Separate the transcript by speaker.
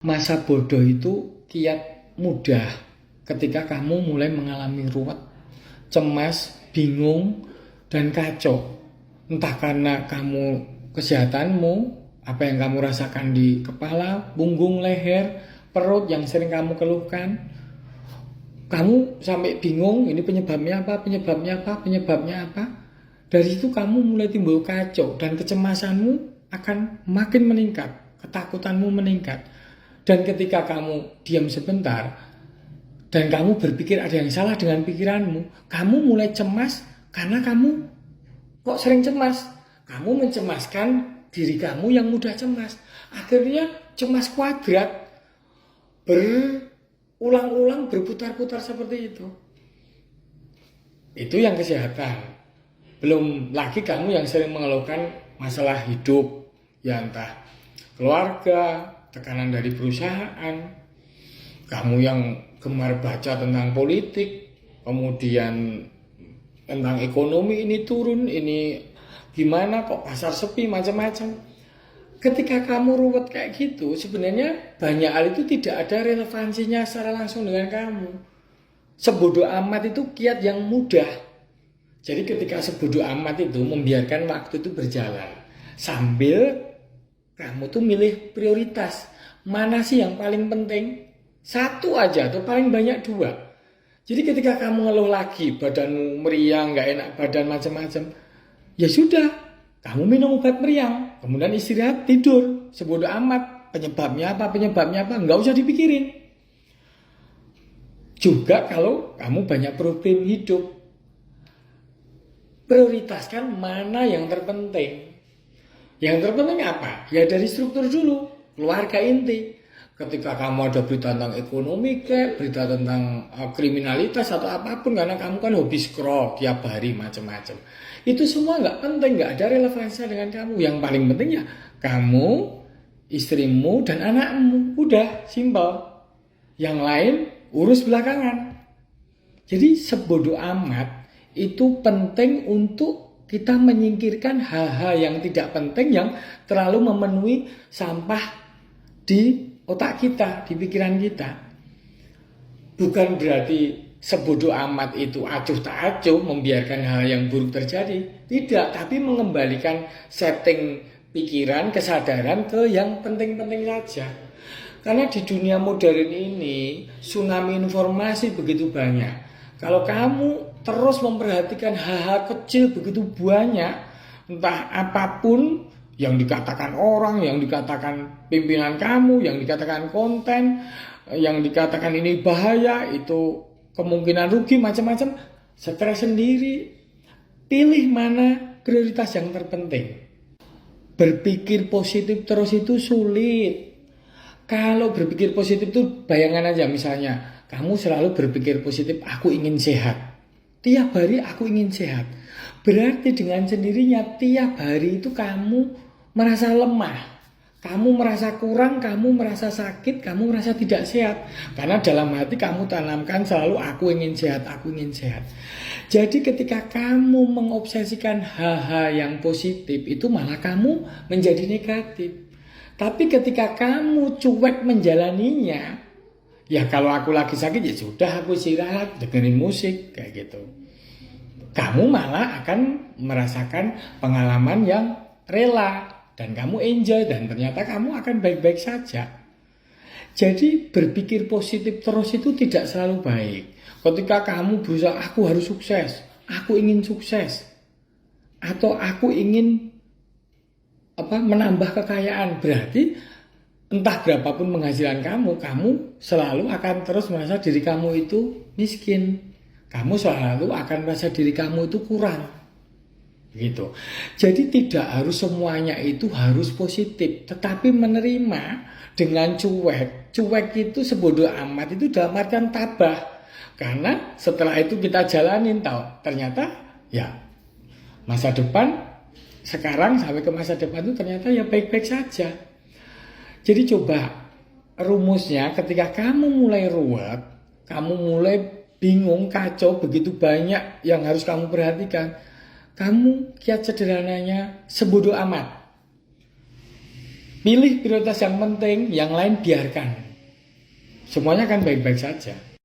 Speaker 1: Masa bodoh itu kiat mudah ketika kamu mulai mengalami ruwet, cemas, bingung, dan kacau. Entah karena kamu kesehatanmu, apa yang kamu rasakan di kepala, punggung, leher, perut yang sering kamu keluhkan. Kamu sampai bingung, ini penyebabnya apa, penyebabnya apa, penyebabnya apa. Dari itu kamu mulai timbul kacau dan kecemasanmu akan makin meningkat, ketakutanmu meningkat. Dan ketika kamu diam sebentar dan kamu berpikir ada yang salah dengan pikiranmu, kamu mulai cemas karena kamu kok sering cemas. Kamu mencemaskan diri kamu yang mudah cemas. Akhirnya cemas kuadrat, berulang-ulang, berputar-putar seperti itu. Itu yang kesehatan. Belum lagi kamu yang sering mengeluhkan masalah hidup, ya entah keluarga, tekanan dari perusahaan, kamu yang gemar baca tentang politik, kemudian tentang ekonomi ini turun, ini gimana kok pasar sepi, macam-macam. Ketika kamu ruwet kayak gitu, sebenarnya banyak hal itu tidak ada relevansinya secara langsung dengan kamu. Sebodoh amat itu kiat yang mudah. Jadi ketika sebodoh amat itu membiarkan waktu itu berjalan sambil kamu tuh milih prioritas. Mana sih yang paling penting? Satu aja atau paling banyak dua. Jadi ketika kamu ngeluh lagi, badanmu meriang, gak enak badan macam-macam, ya sudah, kamu minum obat meriang, kemudian istirahat, tidur. Sebodoh amat. Penyebabnya apa, nggak usah dipikirin. Juga kalau kamu banyak problem hidup, prioritaskan mana yang terpenting. Yang terpenting apa? Ya dari struktur dulu, keluarga inti. Ketika kamu ada berita tentang ekonomi, berita tentang kriminalitas atau apapun, karena kamu kan hobi scroll tiap hari macam-macam. Itu semua nggak penting, nggak ada relevansinya dengan kamu. Yang paling penting ya kamu, istrimu, dan anakmu. Udah, simpel. Yang lain urus belakangan. Jadi sebodoh amat itu penting untuk kita menyingkirkan hal-hal yang tidak penting yang terlalu memenuhi sampah di otak kita, di pikiran kita. Bukan berarti sebodoh amat itu acuh tak acuh membiarkan hal yang buruk terjadi. Tidak, tapi mengembalikan setting pikiran, kesadaran ke yang penting-penting saja. Karena di dunia modern ini tsunami informasi begitu banyak. Kalau kamu terus memperhatikan hal-hal kecil begitu banyak, entah apapun yang dikatakan orang, yang dikatakan pimpinan kamu, yang dikatakan konten, yang dikatakan ini bahaya, itu kemungkinan rugi, macam-macam, stres sendiri. Pilih mana prioritas yang terpenting. Berpikir positif terus itu sulit. Kalau berpikir positif itu bayangan aja, misalnya kamu selalu berpikir positif, aku ingin sehat. Tiap hari aku ingin sehat. Berarti dengan sendirinya tiap hari itu kamu merasa lemah. Kamu merasa kurang, kamu merasa sakit, kamu merasa tidak sehat. Karena dalam hati kamu tanamkan selalu aku ingin sehat, aku ingin sehat. Jadi ketika kamu mengobsesikan hal-hal yang positif, itu malah kamu menjadi negatif. Tapi ketika kamu cuek menjalaninya, ya kalau aku lagi sakit ya sudah aku istirahat, dengerin musik kayak gitu. Kamu malah akan merasakan pengalaman yang rela dan kamu enjoy dan ternyata kamu akan baik-baik saja. Jadi berpikir positif terus itu tidak selalu baik. Ketika kamu berusaha aku harus sukses, aku ingin sukses, atau aku ingin menambah kekayaan, berarti entah berapapun penghasilan kamu selalu akan terus merasa diri kamu itu miskin. Kamu selalu akan merasa diri kamu itu kurang. Gitu. Jadi tidak harus semuanya itu harus positif, tetapi menerima dengan cuek. Cuek itu sebodoh amat itu dalam artian tabah. Karena setelah itu kita jalanin ternyata ya masa depan sekarang sampai ke masa depan itu ternyata ya baik-baik saja. Jadi coba rumusnya ketika kamu mulai ruwet, kamu mulai bingung, kacau, begitu banyak yang harus kamu perhatikan, kamu kiat sederhananya sebodoh amat. Pilih prioritas yang penting, yang lain biarkan. Semuanya akan baik-baik saja.